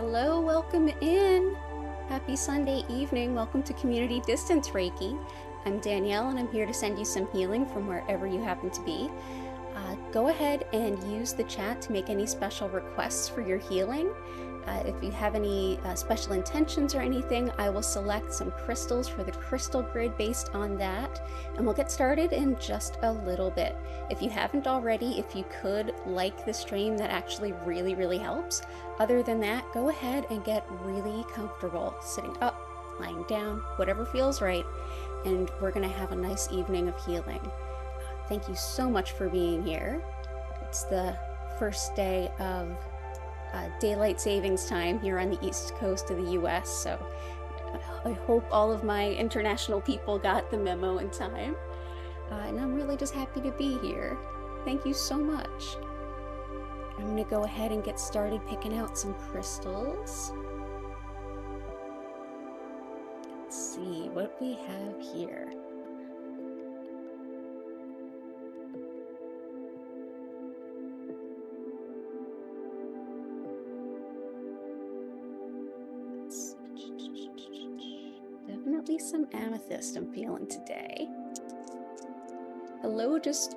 Hello, welcome in. Happy Sunday evening. Welcome to Community Distance Reiki. I'm Danielle and I'm here to send you some healing from wherever you happen to be. Go ahead and use the chat to make any special requests for your healing. If you have any special intentions or anything, I will select some crystals for the crystal grid based on that, and we'll get started in just a little bit. If you haven't already, if you could like the stream, that actually really helps. Other than that, go ahead and get really comfortable, sitting up, lying down, whatever feels right, and we're gonna have a nice evening of healing. Thank you so much for being here. It's the first day of daylight savings time here on the east coast of the US, so I hope all of my international people got the memo in time. And I'm really just happy to be here. Thank you so much. I'm gonna go ahead and get started picking out some crystals. Let's see what we have here. Definitely some amethyst I'm feeling today. Hello, just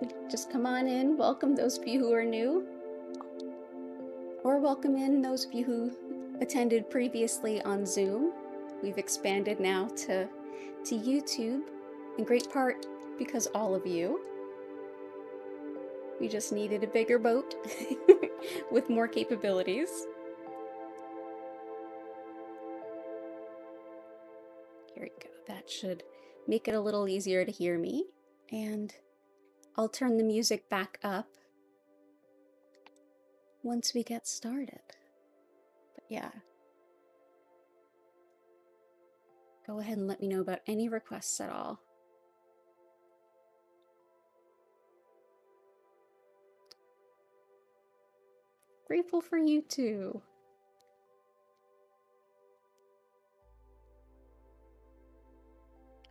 come on in. Welcome those of you who are new. Or welcome in those of you who attended previously on Zoom. We've expanded now to YouTube, in great part because all of you. We just needed a bigger boat with more capabilities. Here we go. That should make it a little easier to hear me. And I'll turn the music back up once we get started. But yeah. Go ahead and let me know about any requests at all. Grateful for you too.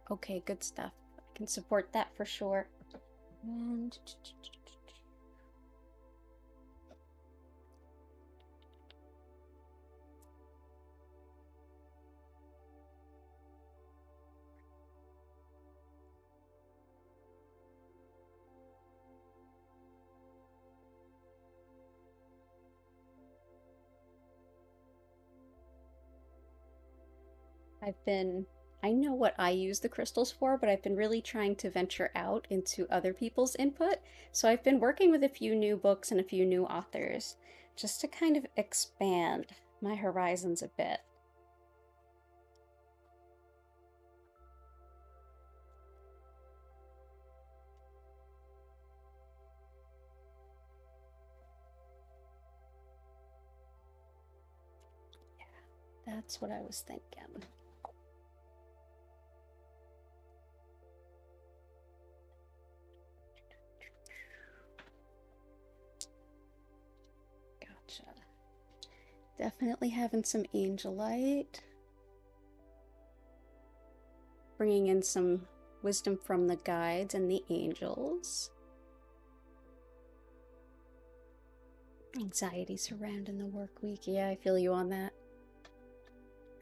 Okay, good stuff. I can support that for sure. And I know what I use the crystals for, but I've been really trying to venture out into other people's input. So I've been working with a few new books and a few new authors just to kind of expand my horizons a bit. Yeah, that's what I was thinking. Definitely having some angelite. Bringing in some wisdom from the guides and the angels. Anxiety surrounding the work week. Yeah, I feel you on that.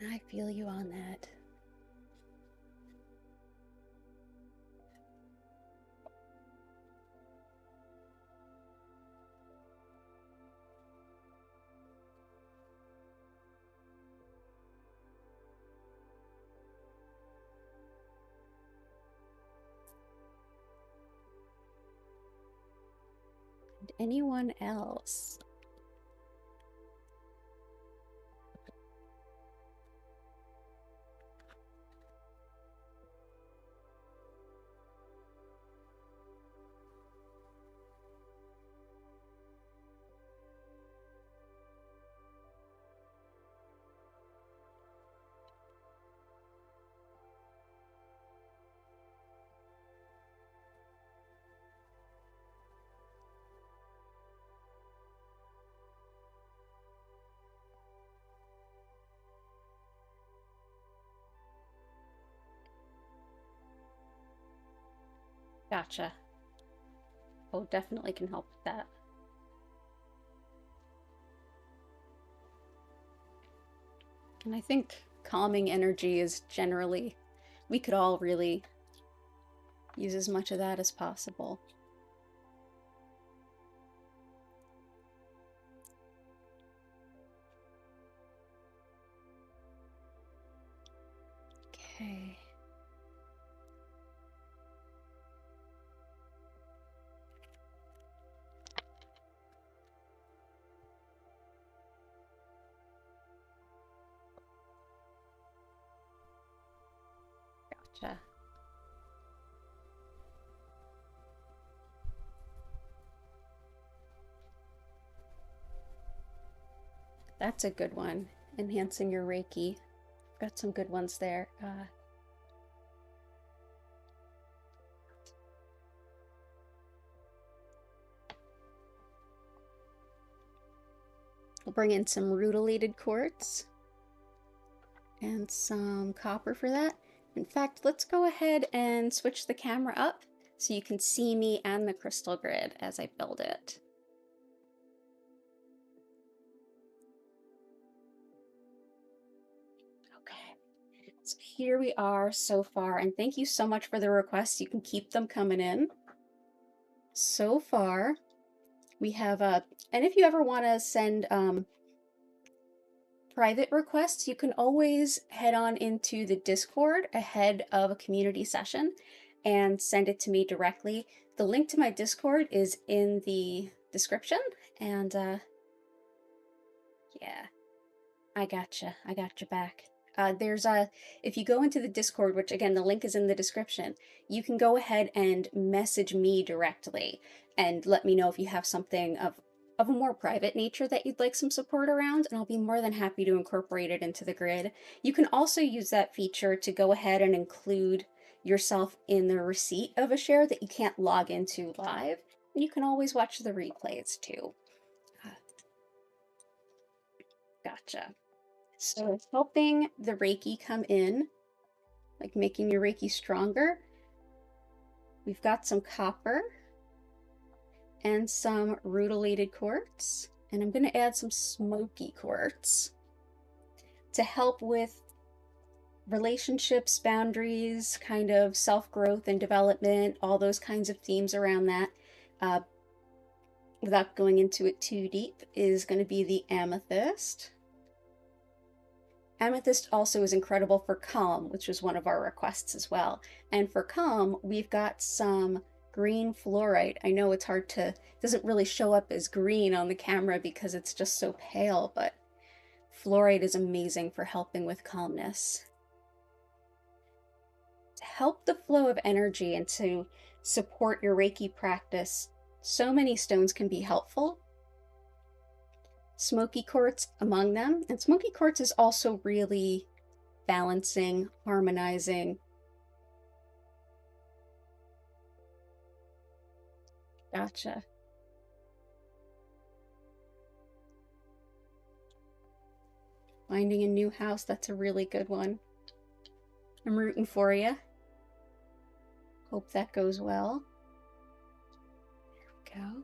I feel you on that. Anyone else? Gotcha. Oh, definitely can help with that. And I think calming energy is generally, we could all really use as much of that as possible. Okay. Gotcha. That's a good one. Enhancing your Reiki. Got some good ones there. We'll bring in some rutilated quartz and some copper for that. In fact, let's go ahead and switch the camera up so you can see me and the crystal grid as I build it. Okay, so here we are so far, and thank you so much for the requests. You can keep them coming in. So far, we have and if you ever want to send private requests, you can always head on into the Discord ahead of a community session and send it to me directly. The link to my Discord is in the description, and yeah, I gotcha back. If you go into the Discord, which again, the link is in the description, you can go ahead and message me directly and let me know if you have something of a more private nature that you'd like some support around, and I'll be more than happy to incorporate it into the grid. You can also use that feature to go ahead and include yourself in the receipt of a share that you can't log into live, and you can always watch the replays too. Gotcha. So helping the Reiki come in, like making your Reiki stronger, we've got some copper and some rutilated quartz, and I'm going to add some smoky quartz to help with relationships, boundaries, kind of self-growth and development, all those kinds of themes around that. Without going into it too deep, is going to be the amethyst. Amethyst also is incredible for calm, which was one of our requests as well. And for calm, we've got some green fluorite. I know it's hard to, it doesn't really show up as green on the camera because it's just so pale, but fluorite is amazing for helping with calmness. To help the flow of energy and to support your Reiki practice, so many stones can be helpful. Smoky quartz among them, and smoky quartz is also really balancing, harmonizing. Gotcha. Finding a new house, that's a really good one. I'm rooting for you. Hope that goes well. There we go.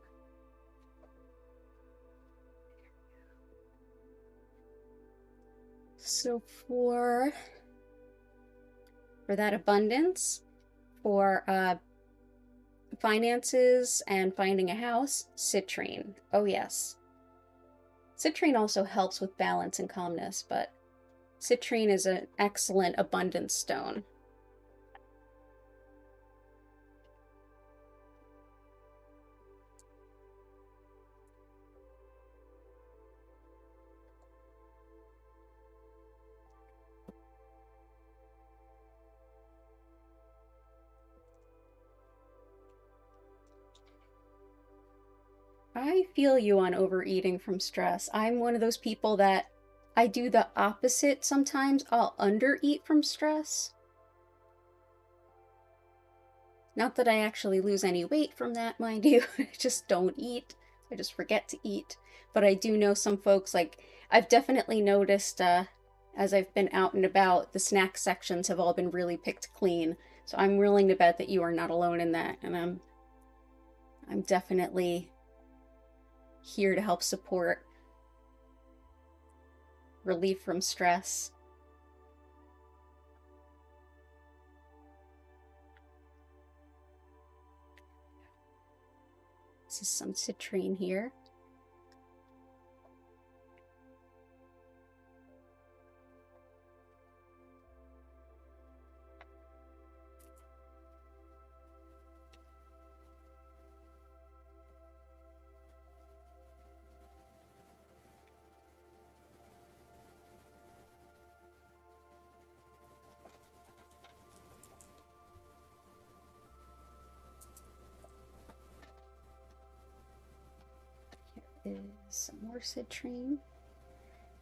So for that abundance, for finances and finding a house, citrine. Oh yes. Citrine also helps with balance and calmness, but citrine is an excellent abundance stone. I feel you on overeating from stress. I'm one of those people that I do the opposite sometimes. I'll undereat from stress. Not that I actually lose any weight from that, mind you. I just don't eat. I just forget to eat. But I do know some folks, like, I've definitely noticed as I've been out and about, the snack sections have all been really picked clean. So I'm willing to bet that you are not alone in that. And I'm definitely here to help support relief from stress. This is some citrine here. Is some more citrine.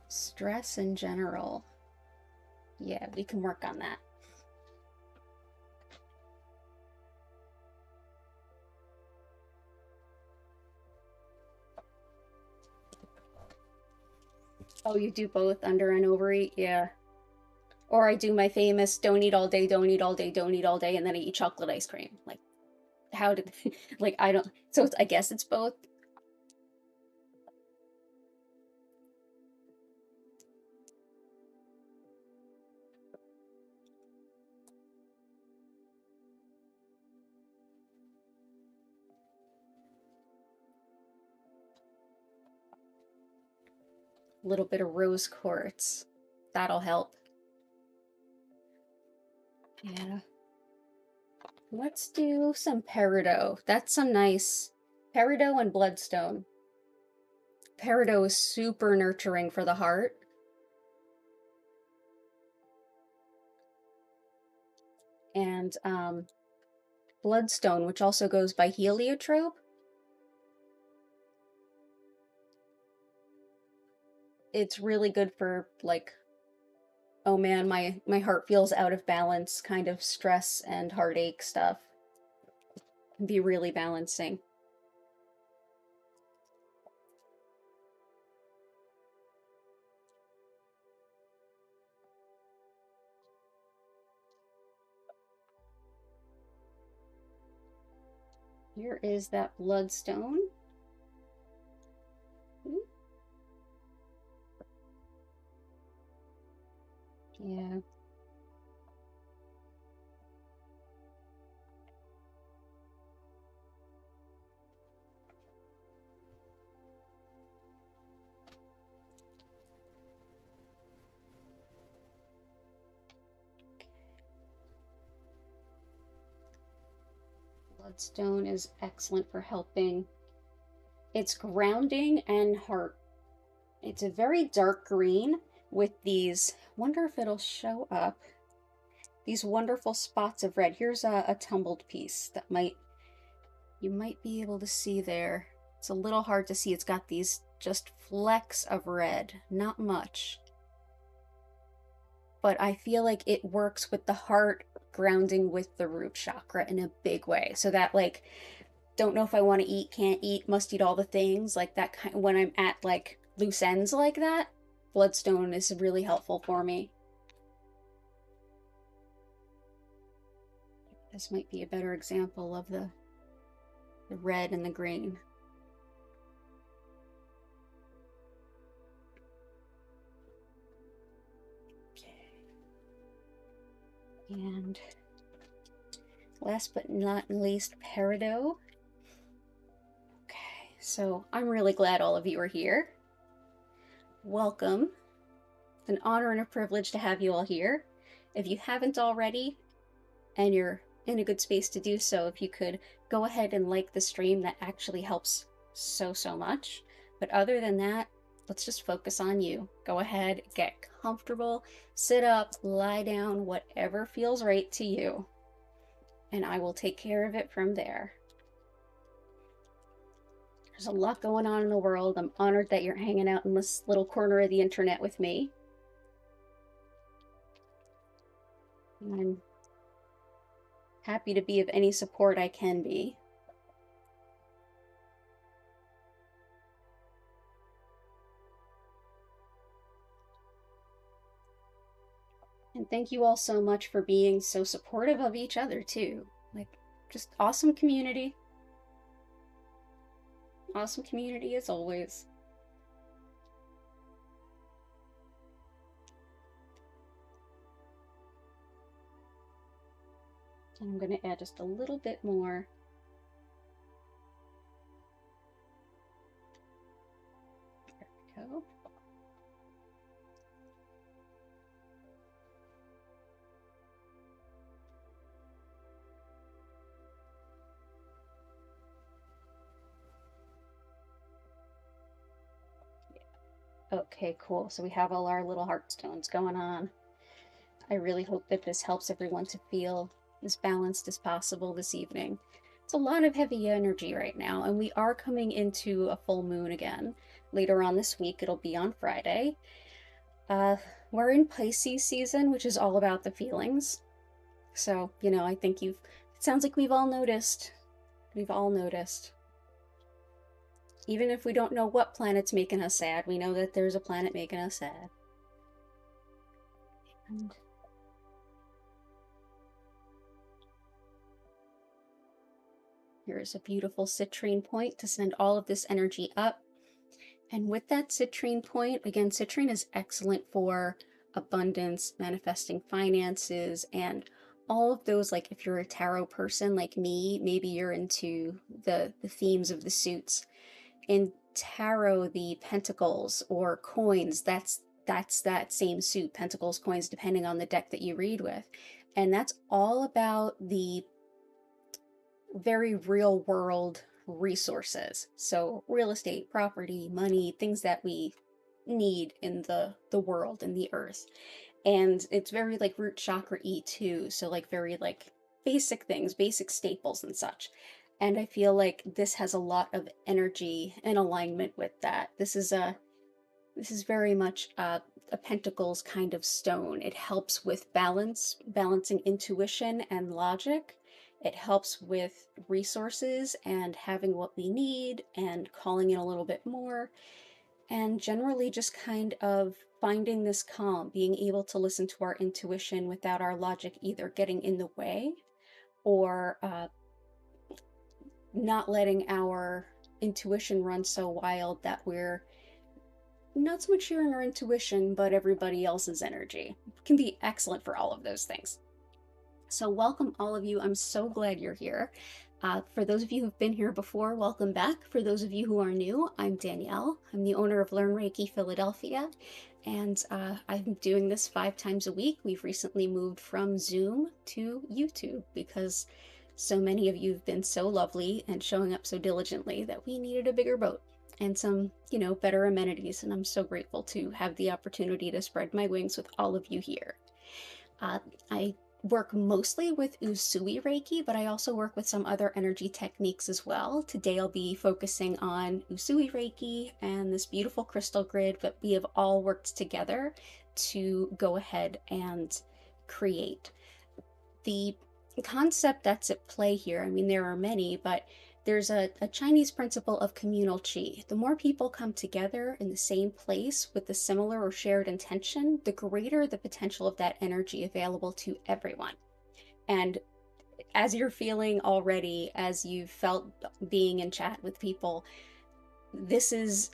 Stress in general. Yeah, we can work on that. Oh, you do both, under and overeat? Yeah. Or I do my famous don't eat all day, don't eat all day, don't eat all day, and then I eat chocolate ice cream. Like, how did, like, I don't, so I guess it's both. A little bit of rose quartz. That'll help. Yeah. Let's do some peridot. That's some nice peridot and bloodstone. Peridot is super nurturing for the heart. And bloodstone, which also goes by heliotrope, it's really good for, like, oh man, my heart feels out of balance kind of stress and heartache stuff. Can be really balancing. Here is that bloodstone. Yeah. Bloodstone is excellent for helping. It's grounding and heart. It's a very dark green with these, wonder if it'll show up, these wonderful spots of red. Here's a tumbled piece that you might be able to see there. It's a little hard to see. It's got these just flecks of red, not much. But I feel like it works with the heart grounding with the root chakra in a big way. So that, like, don't know if I want to eat, can't eat, must eat all the things, like that kind of, when I'm at like loose ends like that, bloodstone is really helpful for me. This might be a better example of the red and the green. Okay. And last but not least, peridot. Okay, so I'm really glad all of you are here. Welcome. It's an honor and a privilege to have you all here. If you haven't already, and you're in a good space to do so, if you could go ahead and like the stream, that actually helps so much. But other than that, let's just focus on you. Go ahead, get comfortable, sit up, lie down, whatever feels right to you, and I will take care of it from there. There's a lot going on in the world. I'm honored that you're hanging out in this little corner of the internet with me. I'm happy to be of any support I can be. And thank you all so much for being so supportive of each other too. Like, just awesome community. Awesome community as always. And I'm going to add just a little bit more go. Okay, cool. So we have all our little heartstones going on. I really hope that this helps everyone to feel as balanced as possible this evening. It's a lot of heavy energy right now, and we are coming into a full moon again. Later on this week, it'll be on Friday. We're in Pisces season, which is all about the feelings. So, you know, I think it sounds like we've all noticed. We've all noticed. Even if we don't know what planet's making us sad, we know that there's a planet making us sad. And here's a beautiful citrine point to send all of this energy up. And with that citrine point, again, citrine is excellent for abundance, manifesting finances, and all of those, like if you're a tarot person like me, maybe you're into the themes of the suits. In tarot, the pentacles or coins, that's that same suit, pentacles, coins, depending on the deck that you read with. And that's all about the very real world resources. So real estate, property, money, things that we need in the world, in the earth. And it's very like root chakra E2, so like very like basic things, basic staples and such. And I feel like this has a lot of energy and alignment with that. This is very much a pentacles kind of stone. It helps with balancing intuition and logic. It helps with resources and having what we need and calling in a little bit more. And generally just kind of finding this calm, being able to listen to our intuition without our logic either getting in the way or not letting our intuition run so wild that we're not so much sharing our intuition, but everybody else's energy. It can be excellent for all of those things. So welcome all of you. I'm so glad you're here. For those of you who've been here before, welcome back. For those of you who are new, I'm Danielle. I'm the owner of Learn Reiki Philadelphia, and I'm doing this 5 times a week. We've recently moved from Zoom to YouTube because so many of you have been so lovely and showing up so diligently that we needed a bigger boat and some, you know, better amenities. And I'm so grateful to have the opportunity to spread my wings with all of you here. I work mostly with Usui Reiki, but I also work with some other energy techniques as well. Today I'll be focusing on Usui Reiki and this beautiful crystal grid, but we have all worked together to go ahead and create. The concept that's at play here, I mean, there are many, but there's a Chinese principle of communal qi. The more people come together in the same place with the similar or shared intention, the greater the potential of that energy available to everyone. And as you're feeling already, as you've felt being in chat with people, this is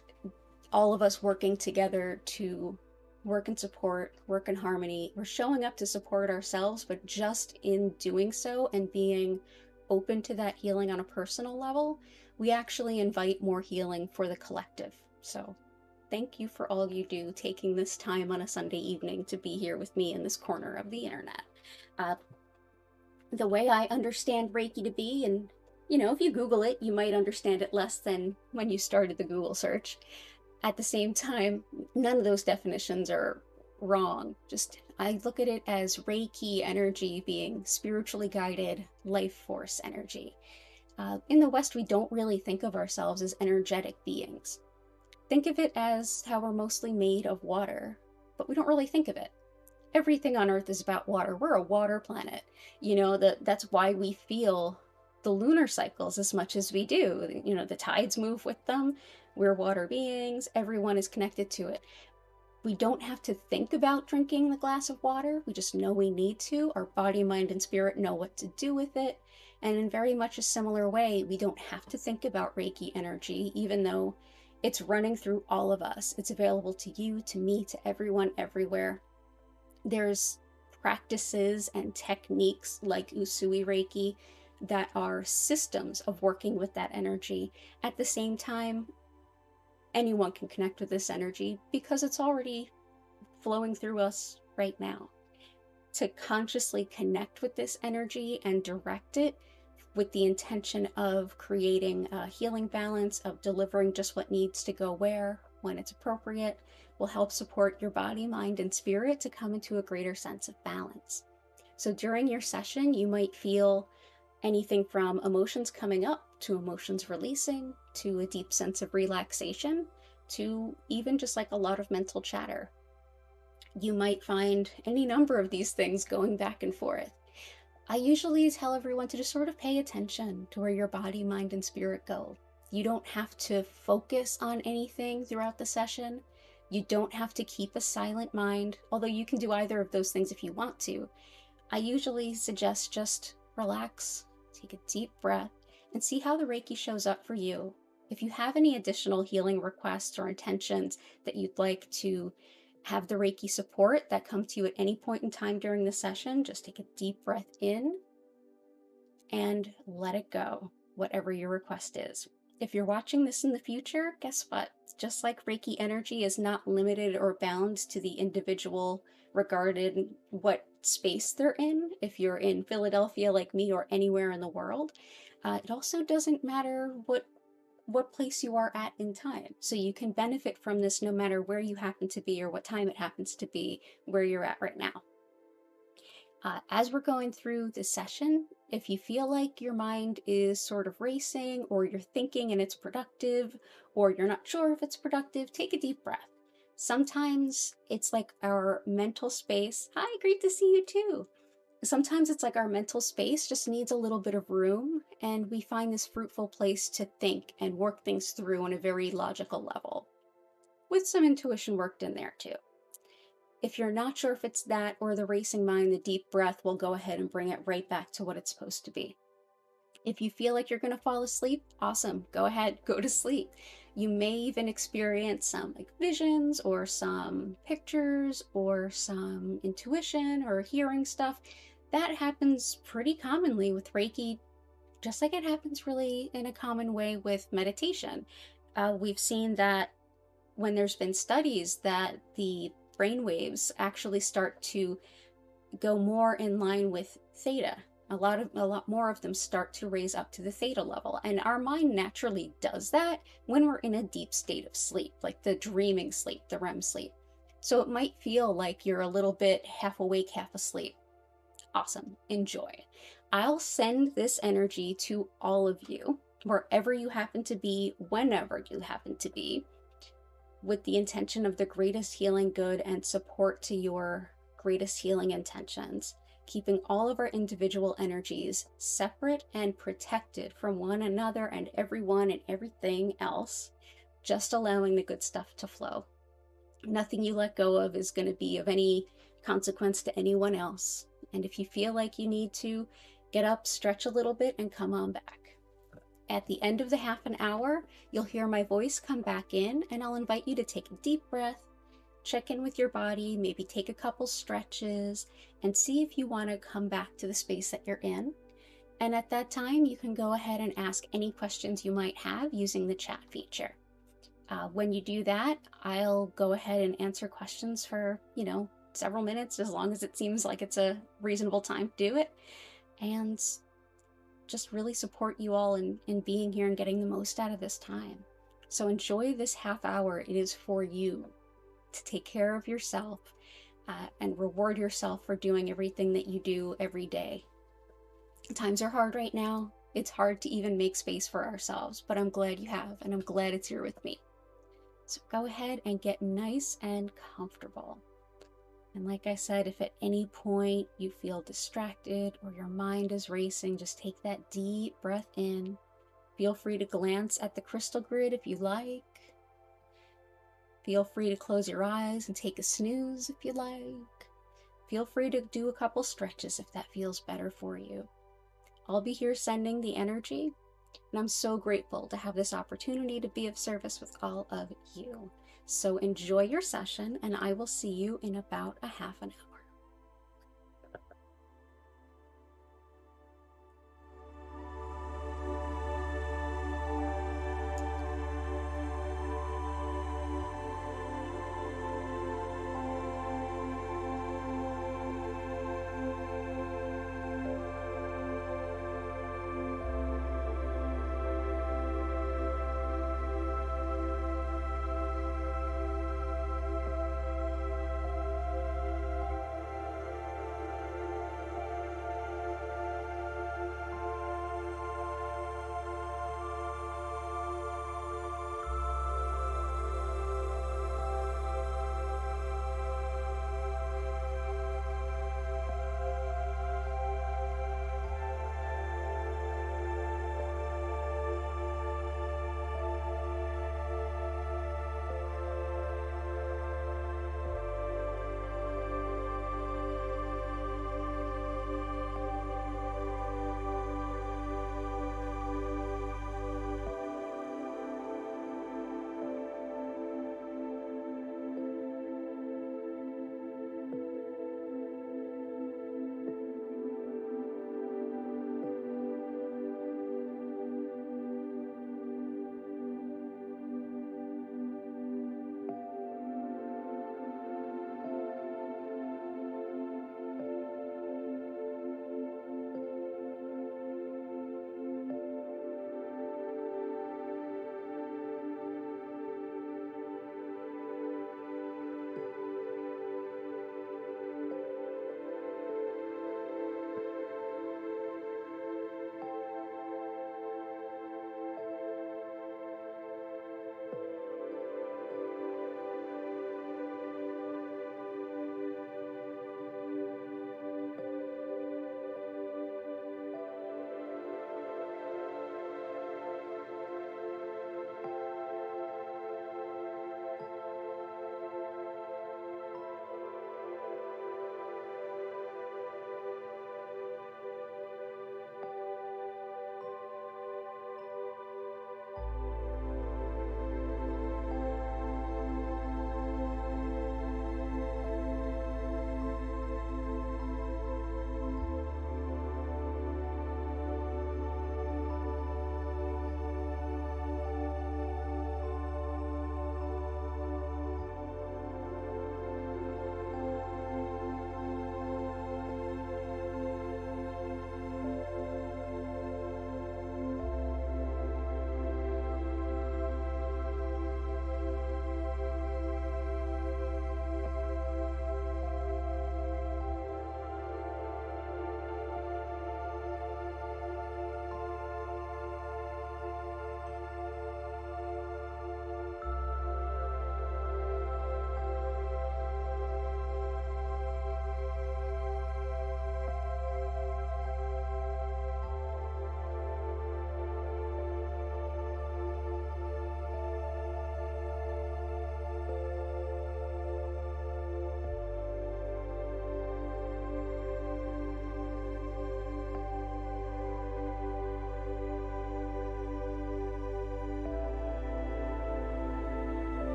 all of us working together to work in support, work in harmony. We're showing up to support ourselves, but just in doing so and being open to that healing on a personal level, we actually invite more healing for the collective. So thank you for all you do, taking this time on a Sunday evening to be here with me in this corner of the internet. The way I understand Reiki to be, and you know, if you Google it, you might understand it less than when you started the Google search. At the same time, none of those definitions are wrong. Just I look at it as Reiki energy being spiritually guided life force energy. In the West, we don't really think of ourselves as energetic beings. Think of it as how we're mostly made of water, but we don't really think of it. Everything on Earth is about water. We're a water planet. You know, that's why we feel the lunar cycles as much as we do. You know, the tides move with them. We're water beings. Everyone is connected to it. We don't have to think about drinking the glass of water. We just know we need to. Our body, mind, and spirit know what to do with it. And in very much a similar way, we don't have to think about Reiki energy, even though it's running through all of us. It's available to you, to me, to everyone, everywhere. There's practices and techniques like Usui Reiki that are systems of working with that energy. At the same time, anyone can connect with this energy because it's already flowing through us right now. To consciously connect with this energy and direct it with the intention of creating a healing balance, of delivering just what needs to go where, when it's appropriate, will help support your body, mind, and spirit to come into a greater sense of balance. So during your session, you might feel anything from emotions coming up to emotions releasing, to a deep sense of relaxation, to even just like a lot of mental chatter. You might find any number of these things going back and forth. I usually tell everyone to just sort of pay attention to where your body, mind, and spirit go. You don't have to focus on anything throughout the session. You don't have to keep a silent mind, although you can do either of those things if you want to. I usually suggest just relax, take a deep breath, and see how the Reiki shows up for you. If you have any additional healing requests or intentions that you'd like to have the Reiki support that come to you at any point in time during the session, just take a deep breath in and let it go, whatever your request is. If you're watching this in the future, guess what? Just like Reiki energy is not limited or bound to the individual regarded what space they're in. If you're in Philadelphia like me or anywhere in the world, it also doesn't matter what place you are at in time. So you can benefit from this no matter where you happen to be or what time it happens to be where you're at right now. As we're going through the session, if you feel like your mind is sort of racing, or you're thinking and it's productive, or you're not sure if it's productive, take a deep breath. Sometimes it's like our mental space. Hi, great to see you too. Sometimes it's like our mental space just needs a little bit of room, and we find this fruitful place to think and work things through on a very logical level, with some intuition worked in there too. If you're not sure if it's that or the racing mind, the deep breath will go ahead and bring it right back to what it's supposed to be. If you feel like you're going to fall asleep, awesome, go ahead, go to sleep. You may even experience some like visions or some pictures or some intuition or hearing stuff. That happens pretty commonly with Reiki, just like it happens really in a common way with meditation. We've seen that when there's been studies that the brain waves actually start to go more in line with theta. A lot more of them start to raise up to the theta level. And our mind naturally does that when we're in a deep state of sleep, like the dreaming sleep, the REM sleep. So it might feel like you're a little bit half awake, half asleep. Awesome, enjoy. I'll send this energy to all of you, wherever you happen to be, whenever you happen to be, with the intention of the greatest healing good and support to your greatest healing intentions, keeping all of our individual energies separate and protected from one another and everyone and everything else, just allowing the good stuff to flow. Nothing you let go of is going to be of any consequence to anyone else. And if you feel like you need to, get up, stretch a little bit, and come on back. At the end of the half an hour, you'll hear my voice come back in, and I'll invite you to take a deep breath, check in with your body, maybe take a couple stretches, and see if you want to come back to the space that you're in. And at that time, you can go ahead and ask any questions you might have using the chat feature. When you do that, I'll go ahead and answer questions for, several minutes, as long as it seems like it's a reasonable time to do it. And just really support you all in being here and getting the most out of this time. So enjoy this half hour. It is for you to take care of yourself and reward yourself for doing everything that you do every day. Times are hard right now. It's hard to even make space for ourselves, but I'm glad you have, and I'm glad it's here with me. So go ahead and get nice and comfortable. And like I said, if at any point you feel distracted or your mind is racing, just take that deep breath in. Feel free to glance at the crystal grid if you like. Feel free to close your eyes and take a snooze if you like. Feel free to do a couple stretches if that feels better for you. I'll be here sending the energy, and I'm so grateful to have this opportunity to be of service with all of you. So enjoy your session, and I will see you in about a half an hour.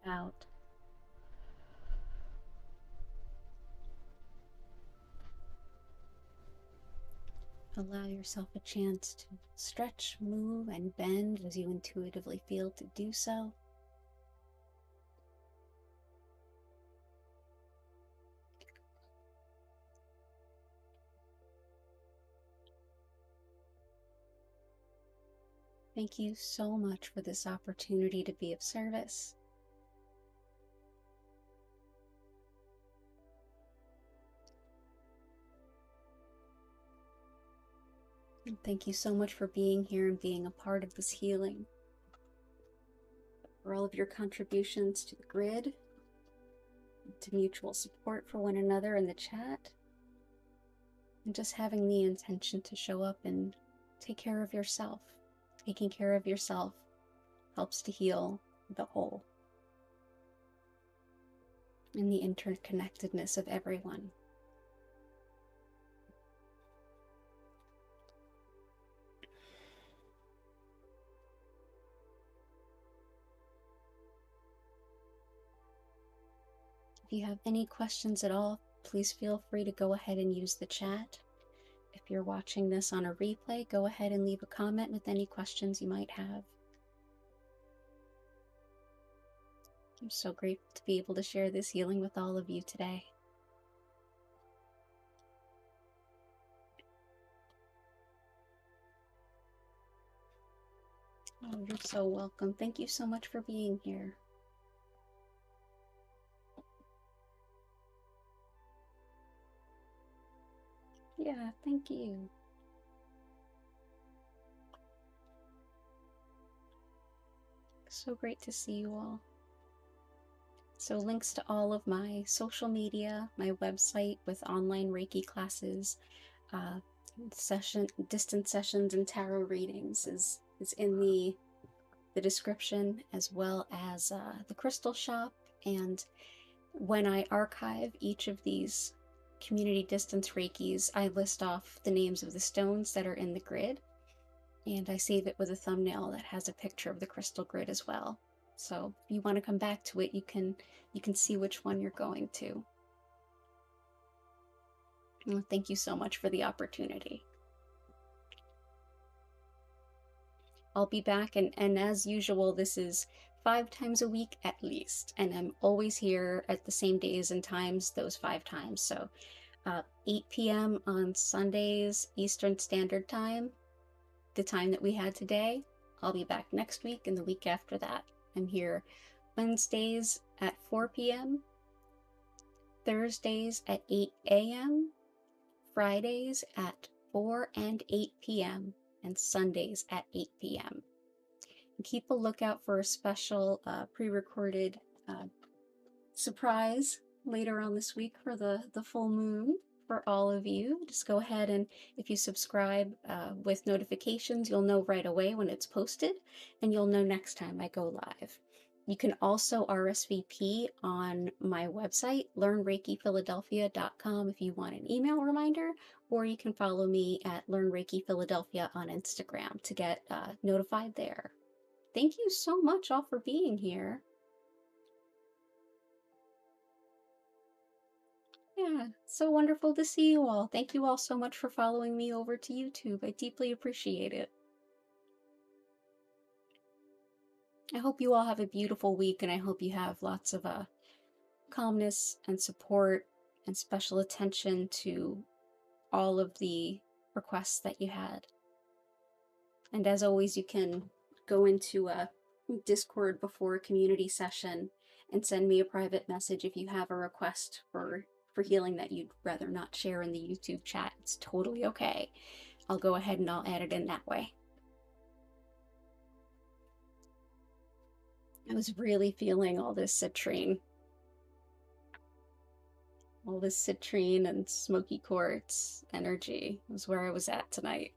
out. Allow yourself a chance to stretch, move, and bend as you intuitively feel to do so. Thank you so much for this opportunity to be of service. And thank you so much for being here and being a part of this healing. For all of your contributions to the grid, to mutual support for one another in the chat, and just having the intention to show up and take care of yourself. Taking care of yourself helps to heal the whole and the interconnectedness of everyone. If you have any questions at all, please feel free to go ahead and use the chat. If you're watching this on a replay, go ahead and leave a comment with any questions you might have. I'm so grateful to be able to share this healing with all of you today. Oh, you're so welcome. Thank you so much for being here. Yeah, thank you. So great to see you all. So links to all of my social media, my website with online Reiki classes, distance sessions and tarot readings is in the description, as well as the crystal shop. And when I archive each of these community distance Reikis, I list off the names of the stones that are in the grid, and I save it with a thumbnail that has a picture of the crystal grid as well. So if you want to come back to it, you can see which one you're going to. Well, thank you so much for the opportunity. I'll be back, and as usual, this is 5 times a week at least, and I'm always here at the same days and times those 5 times. So 8 p.m. on Sundays Eastern Standard Time, the time that we had today. I'll be back next week and the week after that. I'm here Wednesdays at 4 p.m., Thursdays at 8 a.m., Fridays at 4 and 8 p.m., and Sundays at 8 p.m. And keep a lookout for a special pre-recorded surprise later on this week for the full moon for all of you. Just go ahead, and if you subscribe with notifications, you'll know right away when it's posted, and you'll know next time I go live. You can also RSVP on my website, learnreikiphiladelphia.com, if you want an email reminder, or you can follow me at learnreikiphiladelphia on Instagram to get notified there. Thank you so much all for being here. Yeah, so wonderful to see you all. Thank you all so much for following me over to YouTube. I deeply appreciate it. I hope you all have a beautiful week, and I hope you have lots of calmness and support and special attention to all of the requests that you had. And as always, you can go into a Discord before a community session and send me a private message if you have a request for healing that you'd rather not share in the YouTube chat. It's totally okay. I'll go ahead and I'll add it in that way. I was really feeling all this citrine. All this citrine and smoky quartz energy was where I was at tonight.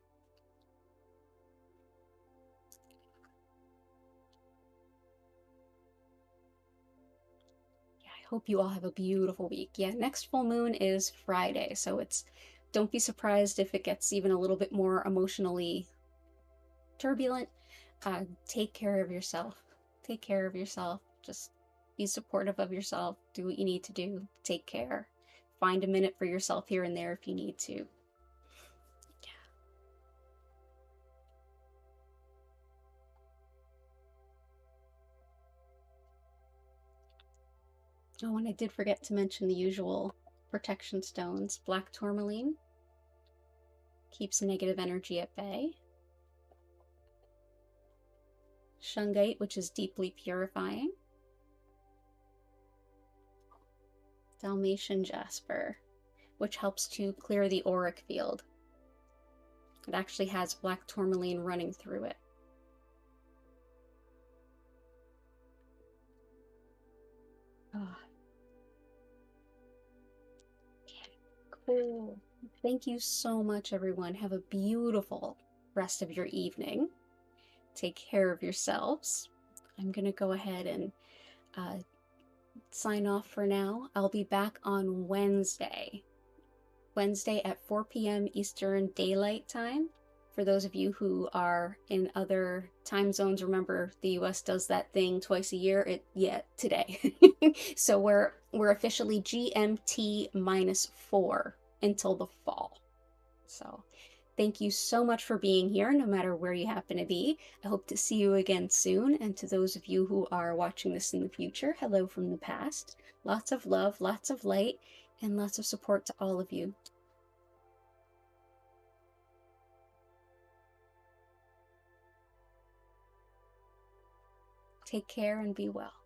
Yeah, I hope you all have a beautiful week. Yeah, next full moon is Friday, so don't be surprised if it gets even a little bit more emotionally turbulent. Take care of yourself. Take care of yourself. Just Be supportive of yourself. Do what you need to do. Take care. Find a minute for yourself here and there if you need to. Oh, and I did forget to mention the usual protection stones. Black Tourmaline keeps negative energy at bay. Shungite, which is deeply purifying. Dalmatian jasper, which helps to clear the auric field. It actually has black tourmaline running through it. Oh. Cool. Thank you so much, everyone. Have a beautiful rest of your evening. Take care of yourselves. I'm going to go ahead and sign off for now. I'll be back on Wednesday at 4 p.m. Eastern Daylight Time. For those of you who are in other time zones, remember the US does that thing twice a year. Today. So we're officially GMT -4 until the fall. So thank you so much for being here, no matter where you happen to be. I hope to see you again soon. And to those of you who are watching this in the future, hello from the past. Lots of love, lots of light, and lots of support to all of you. Take care and be well.